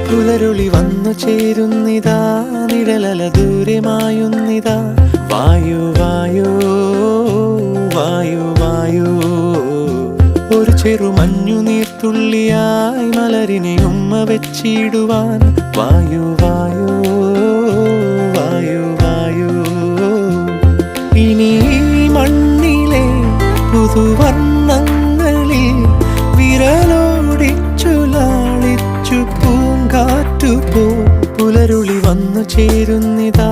പുലരുളി വന്നു ചേരുന്നിതാ, നിഴലല ദൂരെ മായുന്നിതാ. വായു വായു വായു വായു, ഒരു ചെറു മഞ്ഞു നീർത്തുള്ളിയായി മലരിനെ ഉമ്മ വെച്ചിടുവാൻ. വായു വായു വായു വായു, ഇനി മണ്ണിലെ പുതുവർണ്ണങ്ങളിൽ വിരലോടിച്ചു ലാളിച്ചു പൂങ്കാറ്റു പോ. പുലരുളി വന്നു ചേരുന്നിതാ,